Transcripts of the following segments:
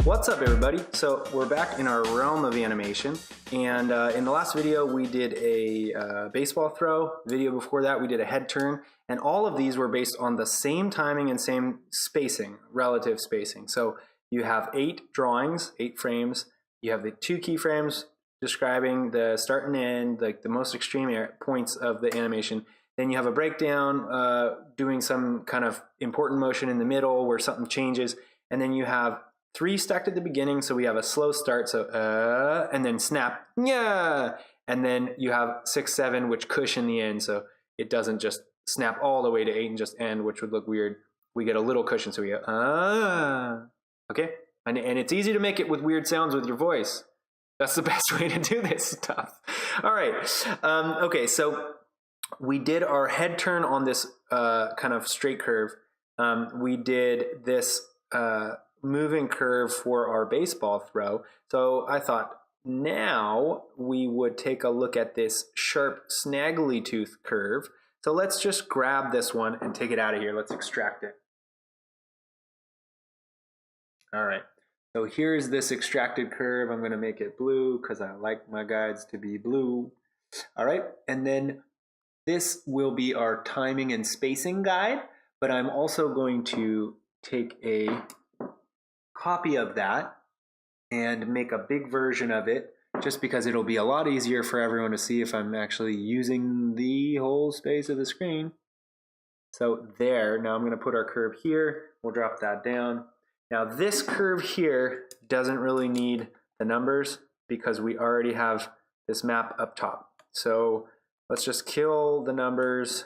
What's up, everybody? So we're back in our realm of animation, and in the last video we did a baseball throw. The video before that we did a head turn, and all of these were based on the same timing and same spacing, relative spacing. So you have 8 drawings, 8 frames. You have the 2 keyframes describing the start and end, like the most extreme points of the animation. Then you have a breakdown doing some kind of important motion in the middle where something changes, and then you have 3 stacked at the beginning, so we have a slow start, so and then snap, yeah, and then you have 6, 7, which cushion the end, so it doesn't just snap all the way to 8 and just end, which would look weird. We get a little cushion, so we go okay, and it's easy to make it with weird sounds with your voice. That's the best way to do this stuff. All right, okay, so we did our head turn on this kind of straight curve. We did this moving curve for our baseball throw. So I thought now we would take a look at this sharp snaggly tooth curve. So let's just grab this one and take it out of here. Let's extract it. All right, so here's this extracted curve. I'm going to make it blue because I like my guides to be blue. All right, and then this will be our timing and spacing guide, but I'm also going to take a copy of that and make a big version of it, just because it'll be a lot easier for everyone to see if I'm actually using the whole space of the screen. So there, now I'm going to put our curve here. We'll drop that down. Now this curve here doesn't really need the numbers because we already have this map up top. So let's just kill the numbers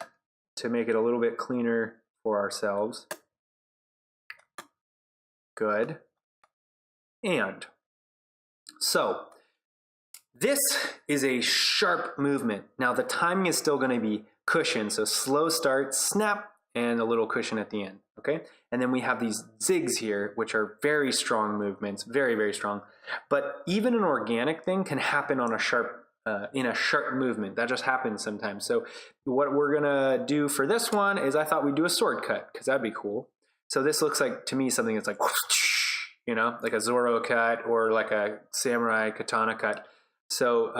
to make it a little bit cleaner for ourselves. Good. And so this is a sharp movement. Now the timing is still going to be cushion, so slow start, snap, and a little cushion at the end, okay? And then we have these zigs here, which are very strong movements, very, very strong. But even an organic thing can happen on a sharp in a sharp movement. That just happens sometimes. So what we're gonna do for this one is I thought we'd do a sword cut, because that'd be cool. So this looks like, to me, something that's like, you know, like a Zoro cut or like a samurai katana cut. So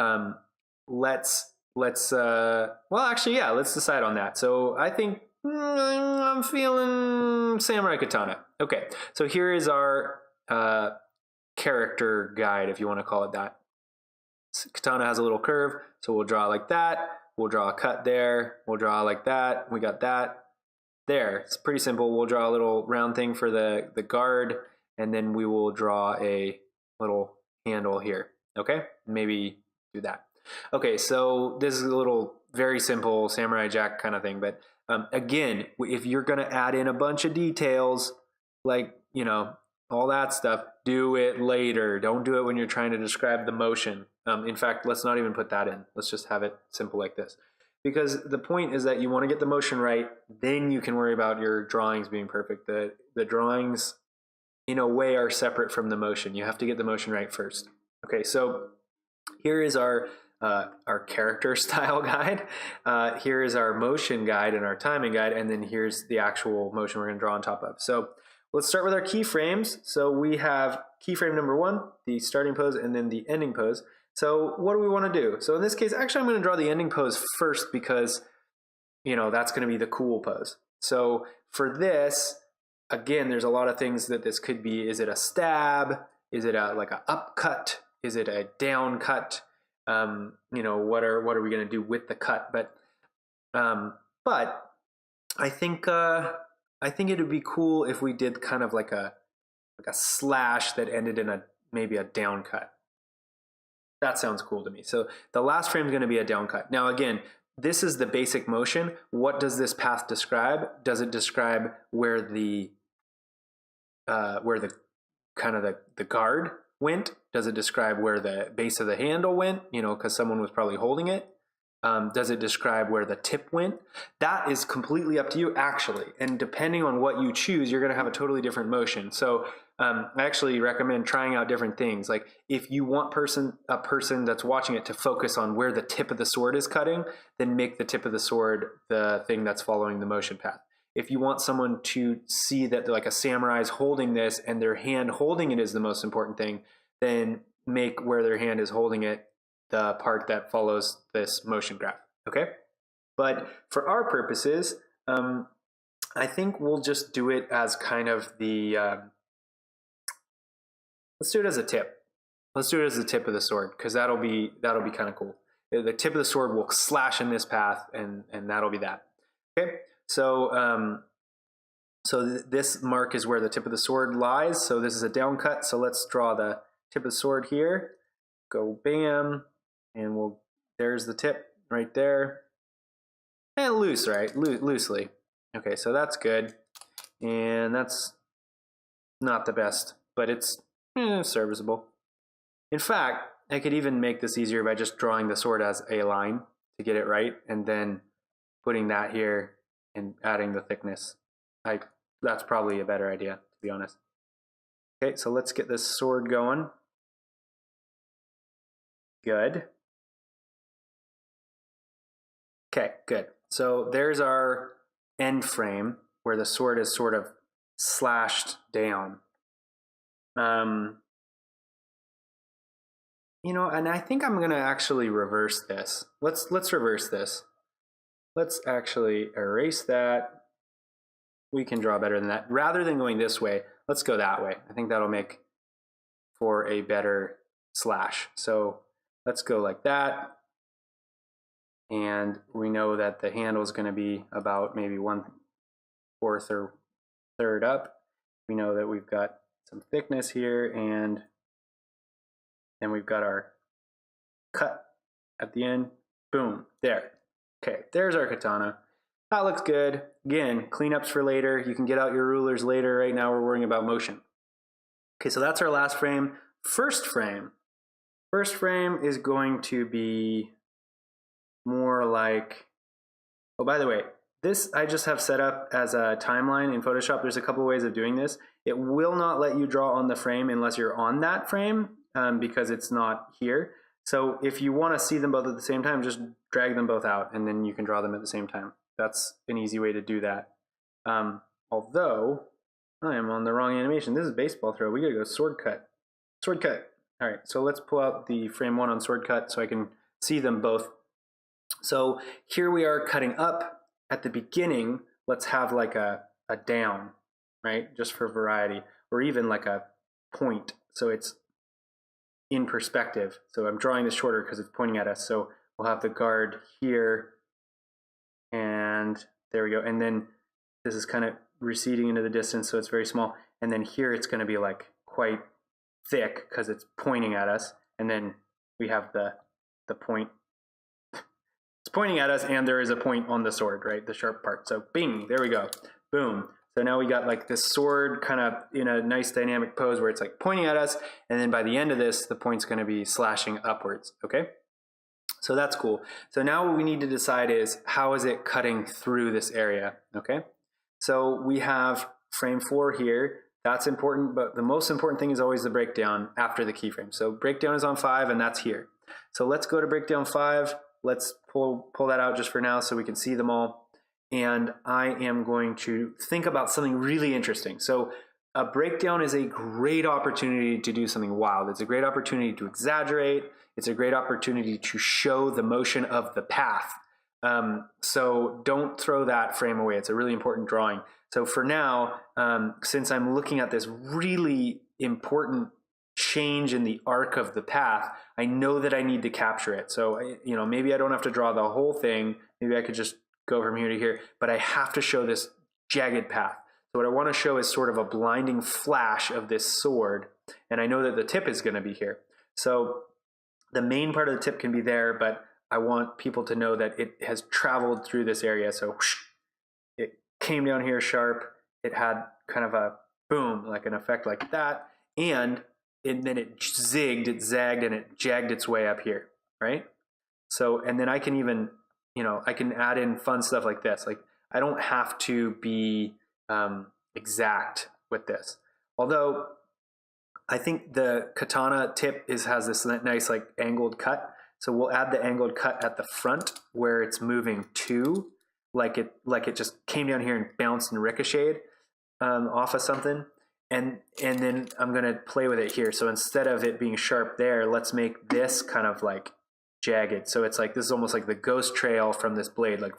well, actually, yeah, let's decide on that. So I think I'm feeling samurai katana. Okay, so here is our character guide, if you want to call it that. Katana has a little curve, so we'll draw like that. We'll draw a cut there. We'll draw like that. We got that. There, it's pretty simple. We'll draw a little round thing for the guard, and then we will draw a little handle here. Okay, maybe do that. Okay, so this is a little very simple samurai jack kind of thing, but again, if you're gonna add in a bunch of details, like, you know, all that stuff, do it later. Don't do it when you're trying to describe the motion. In fact, let's not even put that in. Let's just have it simple like this. Because the point is that you want to get the motion right, then you can worry about your drawings being perfect. The drawings, in a way, are separate from the motion. You have to get the motion right first. Okay, so here is our character style guide. Here is our motion guide and our timing guide, and then here's the actual motion we're going to draw on top of. So let's start with our keyframes. So we have keyframe number 1, the starting pose, and then the ending pose. So what do we want to do? So in this case, actually, I'm going to draw the ending pose first because, you know, that's going to be the cool pose. So for this, again, there's a lot of things that this could be. Is it a stab? Is it like a up cut? Is it a down cut? You know, what are we going to do with the cut? But I think it would be cool if we did kind of like a slash that ended in maybe a down cut. That sounds cool to me. So the last frame is going to be a down cut. Now again, this is the basic motion. What does this path describe? Does it describe where the kind of the guard went? Does it describe where the base of the handle went? You know, because someone was probably holding it. Does it describe where the tip went? That is completely up to you, actually. And depending on what you choose, you're going to have a totally different motion. So I actually recommend trying out different things. Like if you want a person that's watching it to focus on where the tip of the sword is cutting, then make the tip of the sword the thing that's following the motion path. if you want someone to see that like a samurai is holding this and their hand holding it is the most important thing, then make where their hand is holding it the part that follows this motion graph, okay? But for our purposes, I think we'll just do it as kind of the, let's do it as a tip. Let's do it as the tip of the sword, because that'll be kind of cool. The tip of the sword will slash in this path, and that'll be that. Okay, so this mark is where the tip of the sword lies. So this is a down cut. So let's draw the tip of the sword here. Go bam, and there's the tip right there. And loose, right? Loosely. Okay, so that's good, and that's not the best, but it's serviceable. In fact, I could even make this easier by just drawing the sword as a line to get it right, and then putting that here and adding the thickness. That's probably a better idea, to be honest. Okay, so let's get this sword going. Good. Okay, good. So there's our end frame where the sword is sort of slashed down. You know, and I think I'm gonna actually reverse this. Let's reverse this. Let's actually erase that. We can draw better than that. Rather than going this way, let's go that way. I think that'll make for a better slash. So let's go like that. And we know that the handle is going to be about maybe 1/4 or 1/3 up. We know that we've got some thickness here, and then we've got our cut at the end. Boom, there. Okay, there's our katana. That looks good. Again, cleanups for later. You can get out your rulers later. Right now we're worrying about motion. Okay, so that's our last frame. First frame is going to be more like, oh, by the way, this I just have set up as a timeline in Photoshop. There's a couple ways of doing this. It will not let you draw on the frame unless you're on that frame because it's not here. So if you want to see them both at the same time, just drag them both out and then you can draw them at the same time. That's an easy way to do that. Although I am on the wrong animation. This is baseball throw. We gotta go sword cut. Sword cut. All right, so let's pull out the frame 1 on sword cut so I can see them both. So here we are cutting up. At the beginning, let's have like a down, right? Just for variety, or even like a point. So it's in perspective. So I'm drawing this shorter because it's pointing at us. So we'll have the guard here, and there we go. And then this is kind of receding into the distance, so it's very small. And then here it's going to be like quite thick because it's pointing at us. And then we have the point. It's pointing at us, and there is a point on the sword, right? The sharp part. So bing, there we go. Boom. So now we got like this sword kind of in a nice dynamic pose where it's like pointing at us, and then by the end of this, the point's going to be slashing upwards, okay? So that's cool. So now what we need to decide is how is it cutting through this area, okay? So we have frame 4 here. That's important, but the most important thing is always the breakdown after the keyframe. So breakdown is on 5, and that's here. So let's go to breakdown 5. Let's pull that out just for now so we can see them all. And I am going to think about something really interesting. So a breakdown is a great opportunity to do something wild. It's a great opportunity to exaggerate. It's a great opportunity to show the motion of the path. So don't throw that frame away. It's a really important drawing. So for now, since I'm looking at this really important change in the arc of the path, I know that I need to capture it. So, you know, maybe I don't have to draw the whole thing. Maybe I could just go from here to here, but I have to show this jagged path. So what I want to show is sort of a blinding flash of this sword. And I know that the tip is going to be here. So the main part of the tip can be there, but I want people to know that it has traveled through this area. So whoosh, it came down here sharp. It had kind of a boom, like an effect like that. And then it zigged, it zagged, and it jagged its way up here, right? So, and then I can even, you know, I can add in fun stuff like this. Like, I don't have to be exact with this. Although, I think the katana tip has this nice, like, angled cut. So we'll add the angled cut at the front where it's moving to. like it just came down here and bounced and ricocheted off of something. And then I'm gonna play with it here. So instead of it being sharp there, let's make this kind of like jagged. So it's like, this is almost like the ghost trail from this blade, like,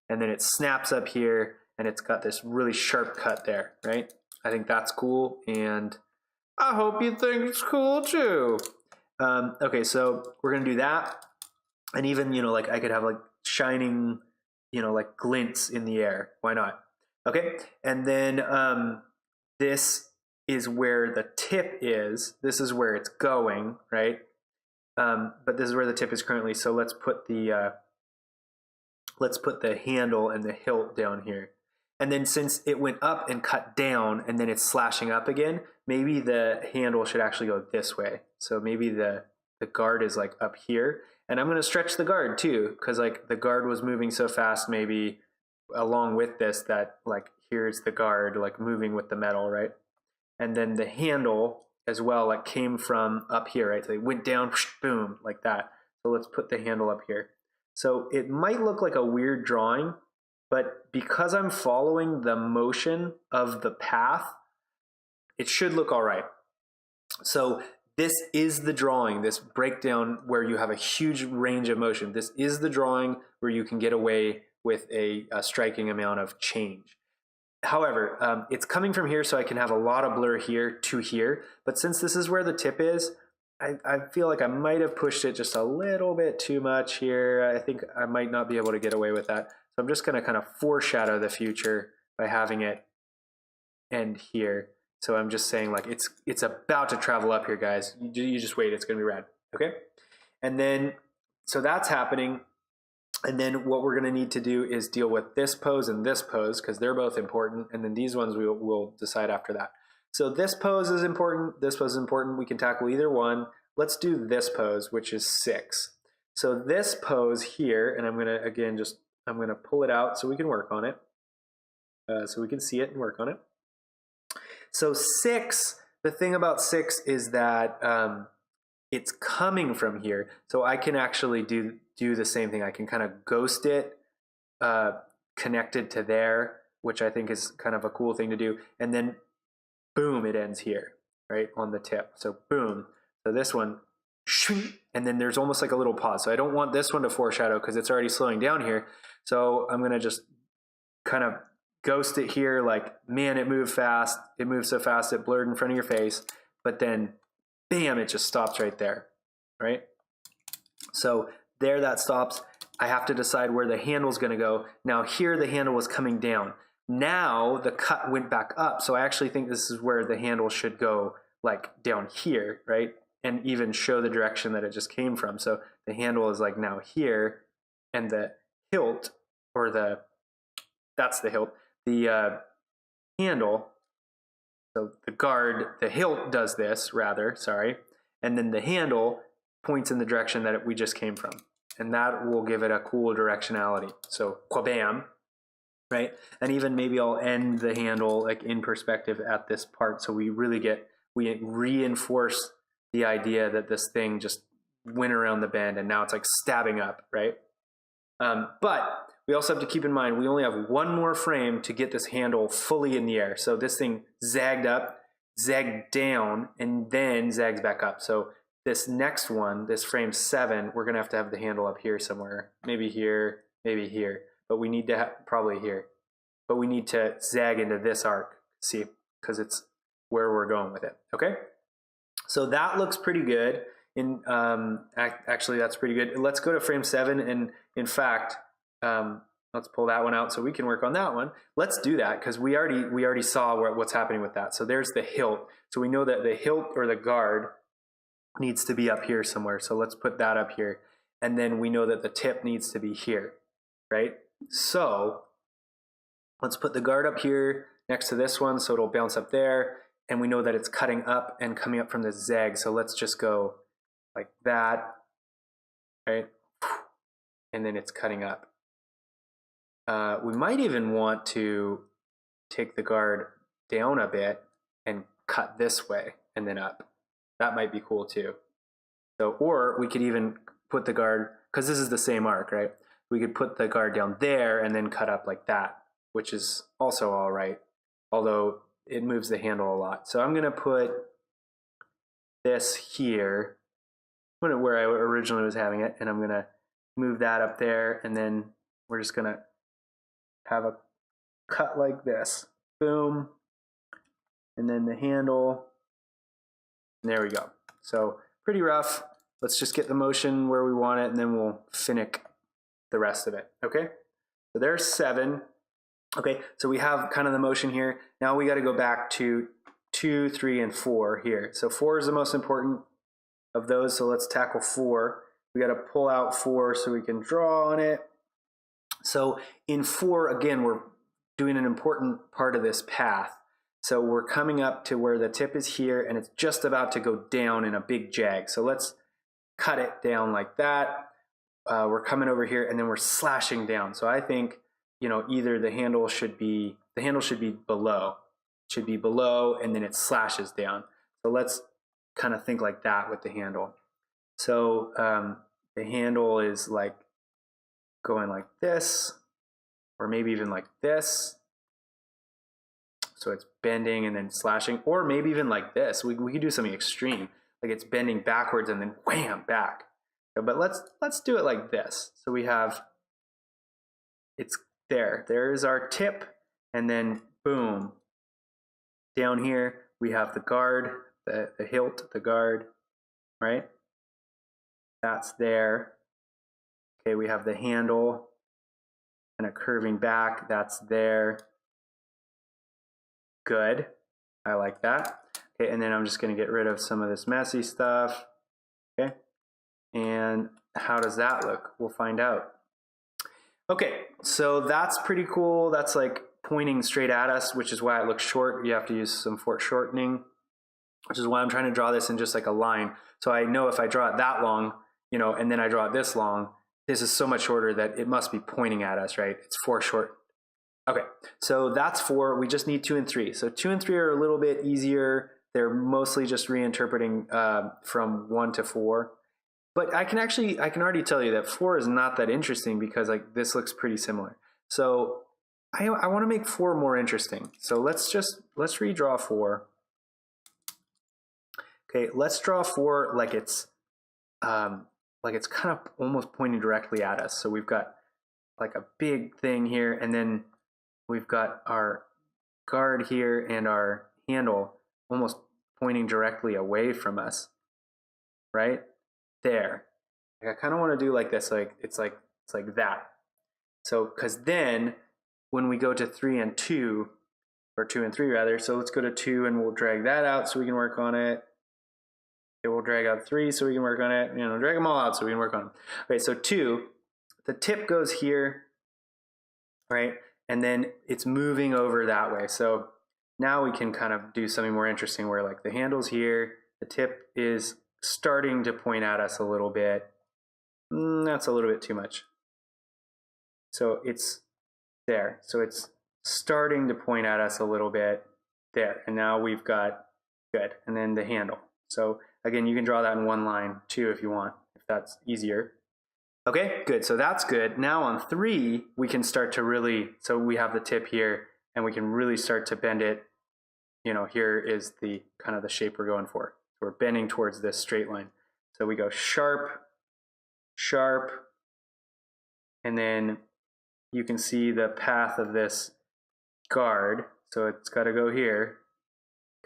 and then it snaps up here and it's got this really sharp cut there, right? I think that's cool, and I hope you think it's cool too. Okay, so we're gonna do that. And even, you know, like I could have like shining, you know, like glints in the air. Why not? Okay, and then this is where the tip is. This is where it's going, right? But this is where the tip is currently. So let's put the handle and the hilt down here. And then since it went up and cut down and then it's slashing up again, maybe the handle should actually go this way. So maybe the guard is like up here. And I'm gonna stretch the guard too, because like the guard was moving so fast, maybe along with this, that like here's the guard like moving with the metal, right? And then the handle as well, like came from up here, right? So they went down, boom, like that. So let's put the handle up here. So it might look like a weird drawing, but because I'm following the motion of the path, it should look all right. So this is the drawing, this breakdown where you have a huge range of motion. This is the drawing where you can get away with a striking amount of change. However, it's coming from here, so I can have a lot of blur here to here. But since this is where the tip is, I feel like I might have pushed it just a little bit too much here. I think I might not be able to get away with that. So I'm just going to kind of foreshadow the future by having it end here. So I'm just saying like it's about to travel up here, guys. You just wait. It's going to be rad. Okay. And then, so that's happening. And then what we're going to need to do is deal with this pose and this pose, because they're both important. And then these ones we'll decide after that. So this pose is important. This pose is important. We can tackle either one. Let's do this pose, which is 6. So this pose here, and I'm going to, again, I'm going to pull it out so we can work on it. So we can see it and work on it. So 6, the thing about 6 is that it's coming from here. So I can actually do the same thing. I can kind of ghost it connected to there, which I think is kind of a cool thing to do. And then boom, it ends here, right, on the tip. So boom. So this one, and then there's almost like a little pause. So I don't want this one to foreshadow because it's already slowing down here. So I'm going to just kind of ghost it here, like, man, it moved fast. It moved so fast it blurred in front of your face. But then bam, it just stops right there, right? So there that stops. I have to decide where the handle's going to go. Now here the handle was coming down. Now the cut went back up. So I actually think this is where the handle should go, like down here, right? And even show the direction that it just came from. So the handle is like now here, and the hilt, or that's the hilt, the handle, so the guard, the hilt does this rather, sorry, and then the handle points in the direction that we just came from. And that will give it a cool directionality. So quabam, right? And even maybe I'll end the handle like in perspective at this part, so we reinforce the idea that this thing just went around the bend and now it's like stabbing up, right? But we also have to keep in mind we only have one more frame to get this handle fully in the air. So this thing zagged up, zagged down, and then zags back up. So this next one, this frame 7, we're gonna have to have the handle up here somewhere. Maybe here, but we need to probably here. But we need to zag into this arc, see, because it's where we're going with it, okay? So that looks pretty good. Actually, that's pretty good. Let's go to frame 7, and in fact, let's pull that one out so we can work on that one. Let's do that because we already saw what's happening with that. So there's the hilt. So we know that the hilt or the guard needs to be up here somewhere. So let's put that up here. And then we know that the tip needs to be here, right? So let's put the guard up here next to this one so it'll bounce up there. And we know that it's cutting up and coming up from the zag. So let's just go like that, right? And then it's cutting up. We might even want to take the guard down a bit and cut this way and then up. That might be cool too. So, or we could even put the guard, because this is the same arc, right? we could put the guard down there and then cut up like that, which is also all right, although it moves the handle a lot. So I'm gonna put this here, where I originally was having it, and I'm gonna move that up there, and then we're just gonna have a cut like this, boom, and then the handle, and there we go. So pretty rough. Let's just get the motion where we want it, and then we'll finick the rest of it, okay? So there's 7. Okay, so we have kind of the motion here. Now we gotta go back to 2, 3, and 4 here. So 4 is the most important of those, so let's tackle 4. We gotta pull out 4 so we can draw on it. So in 4, again, we're doing an important part of this path. So we're coming up to where the tip is here, and it's just about to go down in a big jag. So let's cut it down like that. We're coming over here, and then we're slashing down. So I think, you know, either the handle should be below. It should be below, and then it slashes down. So let's kind of think like that with the handle. So the handle is like going like this, or maybe even like this. So it's bending and then slashing, or maybe even like this. We could do something extreme, like it's bending backwards and then wham, back. But let's do it like this. So we have, it's there. There's our tip, and then boom. Down here we have the guard, the hilt, the guard, right? That's there. Okay, we have the handle and a curving back. That's there. Good. I like that. Okay, and then I'm just going to get rid of some of this messy stuff. Okay. And how does that look? We'll find out. Okay, so that's pretty cool. That's like pointing straight at us, which is why it looks short. You have to use some foreshortening, which is why I'm trying to draw this in just like a line. So I know if I draw it that long, you know, and then I draw it this long, this is so much shorter that it must be pointing at us, right? It's foreshort. Okay, so that's 4. We just need 2 and 3. So 2 and 3 are a little bit easier. They're mostly just reinterpreting from 1 to 4. But I can already tell you that 4 is not that interesting because like this looks pretty similar. So I want to make 4 more interesting. So let's redraw 4. Okay, let's draw 4 like it's kind of almost pointing directly at us. So we've got like a big thing here, and then we've got our guard here and our handle almost pointing directly away from us, right? There. Like I kind of want to do like this, like it's like that. So because then when we go to 3 and 2, or 2 and 3 rather, so let's go to 2 and we'll drag that out so we can work on it. It will drag out 3 so we can work on it. You know, drag them all out so we can work on them. Okay, so 2, the tip goes here, right? And then it's moving over that way. So now we can kind of do something more interesting where like the handle's here, the tip is starting to point at us a little bit. That's a little bit too much. So it's there. So it's starting to point at us a little bit there. And now we've got good. And then the handle. So again, you can draw that in one line too if you want, if that's easier. Okay, good. So that's good. Now on 3, we can start to really, so we have the tip here and we can really start to bend it. You know, here is the kind of the shape we're going for. We're bending towards this straight line. So we go sharp, sharp, and then you can see the path of this guard. So it's got to go here.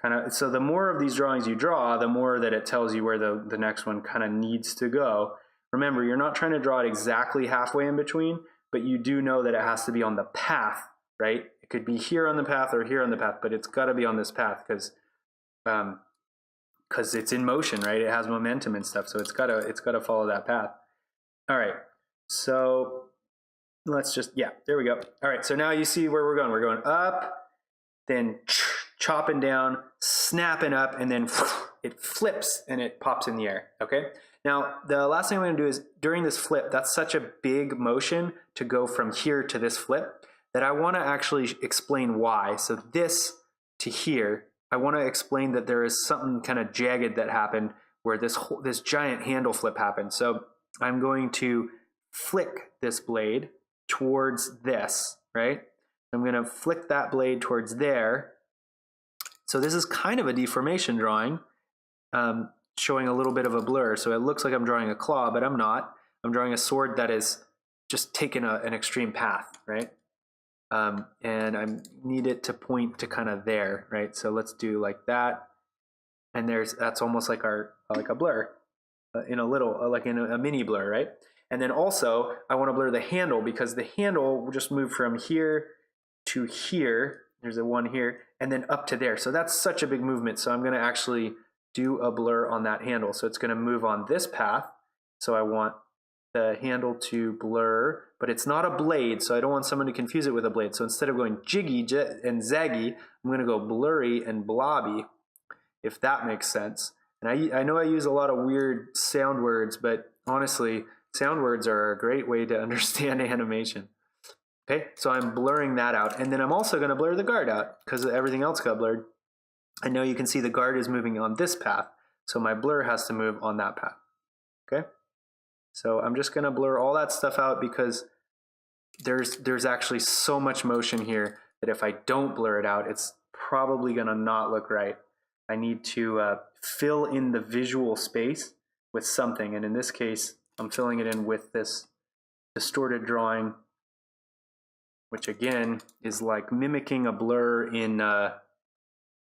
Kind of. So the more of these drawings you draw, the more that it tells you where the next one kind of needs to go. Remember, you're not trying to draw it exactly halfway in between, but you do know that it has to be on the path, right? It could be here on the path or here on the path, but it's got to be on this path because it's in motion, right? It has momentum and stuff, so it's gotta follow that path. All right, so let's just, yeah, there we go. All right, so now you see where we're going. We're going up, then chopping down, snapping up, and then it flips and it pops in the air, okay? Now, the last thing I'm gonna do is during this flip, that's such a big motion to go from here to this flip that I wanna actually explain why. So this to here, I want to explain that there is something kind of jagged that happened where this giant handle flip happened. So I'm going to flick this blade towards this, right? I'm going to flick that blade towards there. So this is kind of a deformation drawing, showing a little bit of a blur. So it looks like I'm drawing a claw, but I'm not. I'm drawing a sword that is just taken an extreme path, right? And I need it to point to kind of there, right? So let's do like that. And that's almost like a blur in a little, like in a mini blur, right? And then also I want to blur the handle because the handle will just move from here to here. There's a one here and then up to there. So that's such a big movement. So I'm going to actually do a blur on that handle. So it's going to move on this path. So I want the handle to blur, but it's not a blade, so I don't want someone to confuse it with a blade. So instead of going jiggy and zaggy, I'm going to go blurry and blobby, if that makes sense. And I know I use a lot of weird sound words, but honestly, sound words are a great way to understand animation. Okay, so I'm blurring that out, and then I'm also going to blur the guard out because everything else got blurred. I know you can see the guard is moving on this path, so my blur has to move on that path. Okay. So I'm just going to blur all that stuff out because there's actually so much motion here that if I don't blur it out, it's probably going to not look right. I need to fill in the visual space with something. And in this case, I'm filling it in with this distorted drawing, which again is like mimicking a blur in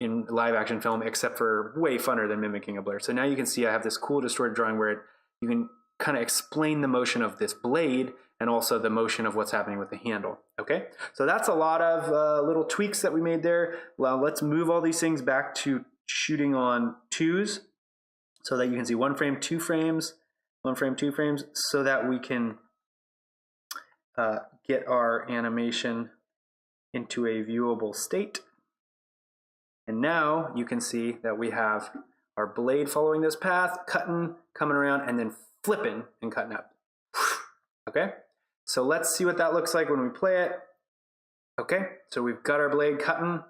live action film, except for way funner than mimicking a blur. So now you can see I have this cool distorted drawing where you can kind of explain the motion of this blade and also the motion of what's happening with the handle. Okay, so that's a lot of little tweaks that we made there. Well, let's move all these things back to shooting on twos so that you can see 1 frame, 2 frames, 1 frame, 2 frames, so that we can get our animation into a viewable state. And now you can see that we have our blade following this path, cutting, coming around, and then flipping and cutting up. Okay, so let's see what that looks like when we play it. Okay, so we've got our blade cutting.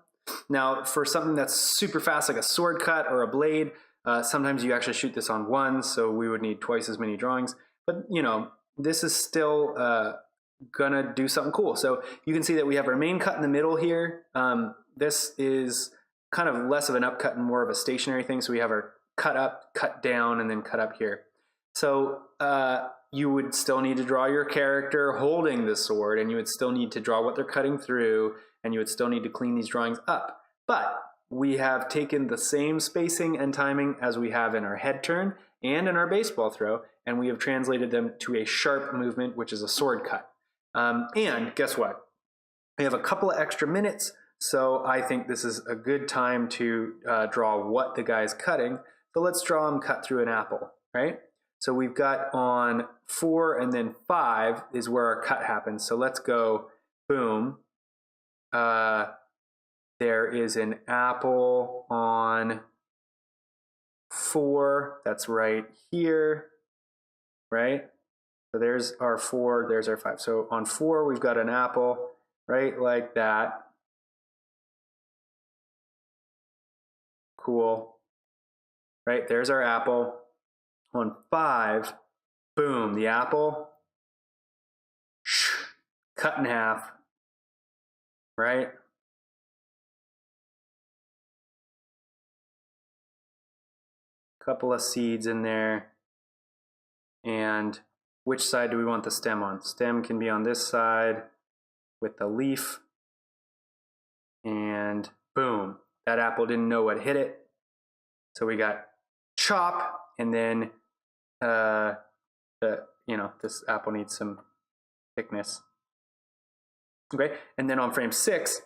Now for something that's super fast, like a sword cut or a blade, sometimes you actually shoot this on one, so we would need twice as many drawings. But you know, this is still gonna do something cool. So you can see that we have our main cut in the middle here. This is kind of less of an upcut and more of a stationary thing. So we have our cut up, cut down, and then cut up here. So you would still need to draw your character holding the sword, and you would still need to draw what they're cutting through, and you would still need to clean these drawings up. But we have taken the same spacing and timing as we have in our head turn and in our baseball throw, and we have translated them to a sharp movement, which is a sword cut. And guess what? We have a couple of extra minutes, so I think this is a good time to draw what the guy's cutting. So let's draw him cut through an apple, right? So we've got on 4 and then 5 is where our cut happens. So let's go, boom. There is an apple on 4. That's right here, right? So there's our 4, there's our 5. So on 4, we've got an apple, right, like that. Cool. Right, there's our apple. On 5, boom, the apple, cut in half, right? Couple of seeds in there. And which side do we want the stem on? Stem can be on this side with the leaf. And boom, that apple didn't know what hit it. So we got chop, and then this apple needs some thickness. Okay, and then on frame 6,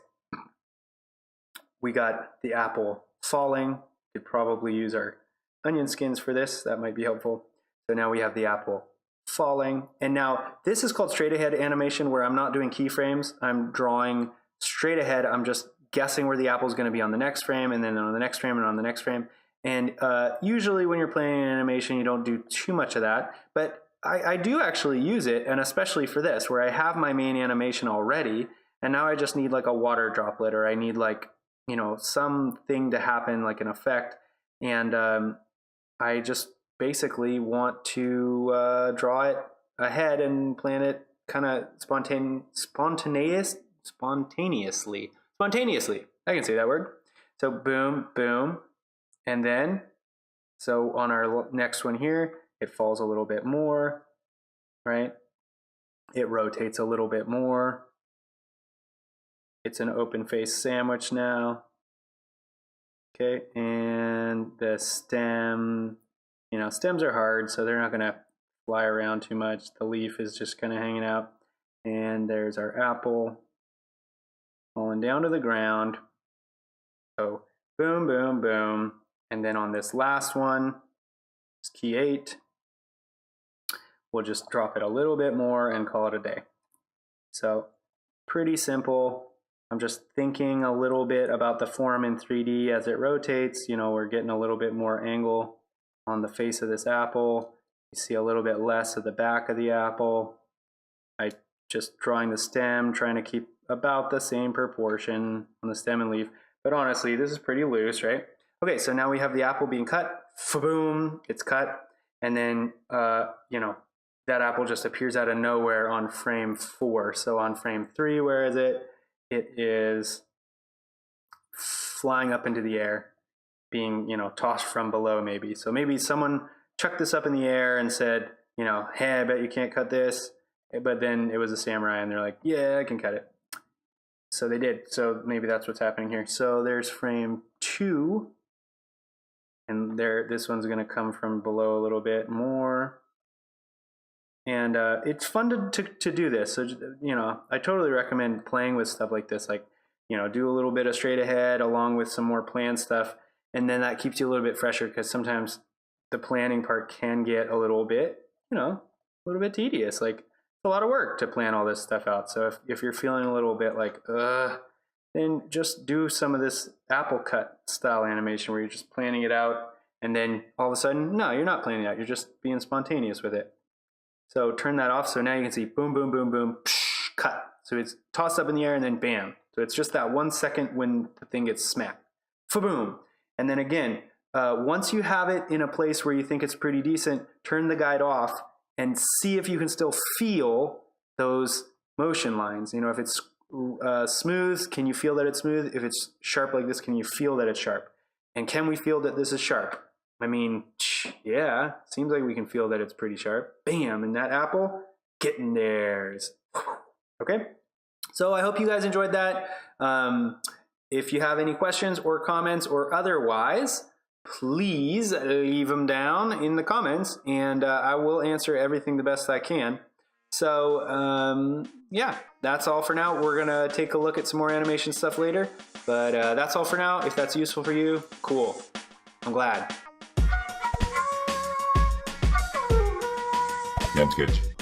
we got the apple falling. Could probably use our onion skins for this. That might be helpful. So now we have the apple falling. And now this is called straight ahead animation, where I'm not doing keyframes. I'm drawing straight ahead. I'm just guessing where the apple is going to be on the next frame, and then on the next frame, and on the next frame. And usually when you're playing animation, you don't do too much of that, but I do actually use it, and especially for this, where I have my main animation already, and now I just need like a water droplet, or I need like, you know, something to happen, like an effect, and I just basically want to draw it ahead and plan it kind of spontaneously. I can say that word. So boom, boom, and then, so on our next one here, it falls a little bit more, right? It rotates a little bit more. It's an open face sandwich now. Okay, and the stem, you know, stems are hard, so they're not gonna fly around too much. The leaf is just kind of hanging out. And there's our apple falling down to the ground. So boom, boom, boom. And then on this last one, it's key 8. We'll just drop it a little bit more and call it a day. So pretty simple. I'm just thinking a little bit about the form in 3D as it rotates. You know, we're getting a little bit more angle on the face of this apple. You see a little bit less of the back of the apple. I just drawing the stem, trying to keep about the same proportion on the stem and leaf. But honestly, this is pretty loose, right? Okay, so now we have the apple being cut. Boom, it's cut. And then, you know, that apple just appears out of nowhere on frame 4. So on frame 3, where is it? It is flying up into the air, being, you know, tossed from below maybe. So maybe someone chucked this up in the air and said, you know, hey, I bet you can't cut this. But then it was a samurai and they're like, yeah, I can cut it. So they did. So maybe that's what's happening here. So there's frame 2. And there, this one's going to come from below a little bit more. And it's fun to do this. So, you know, I totally recommend playing with stuff like this. Like, you know, do a little bit of straight ahead along with some more planned stuff. And then that keeps you a little bit fresher, because sometimes the planning part can get a little bit, you know, a little bit tedious. Like, it's a lot of work to plan all this stuff out. So if you're feeling a little bit like, then just do some of this apple cut style animation where you're just planning it out. And then all of a sudden, no, you're not planning it out. You're just being spontaneous with it. So turn that off. So now you can see boom, boom, boom, boom, psh, cut. So it's tossed up in the air and then bam. So it's just that 1 second when the thing gets smacked. Fa-boom. And then again, once you have it in a place where you think it's pretty decent, turn the guide off and see if you can still feel those motion lines. You know, if it's smooth, can you feel that it's smooth? If it's sharp like this, can you feel that it's sharp? And can we feel that this is sharp? I mean, yeah, seems like we can feel that it's pretty sharp. Bam, and that apple, getting theirs. Okay, so I hope you guys enjoyed that. If you have any questions or comments or otherwise, please leave them down in the comments, and I will answer everything the best I can. So yeah, that's all for now. We're gonna take a look at some more animation stuff later, but that's all for now. If that's useful for you, cool. I'm glad. Yamsketch.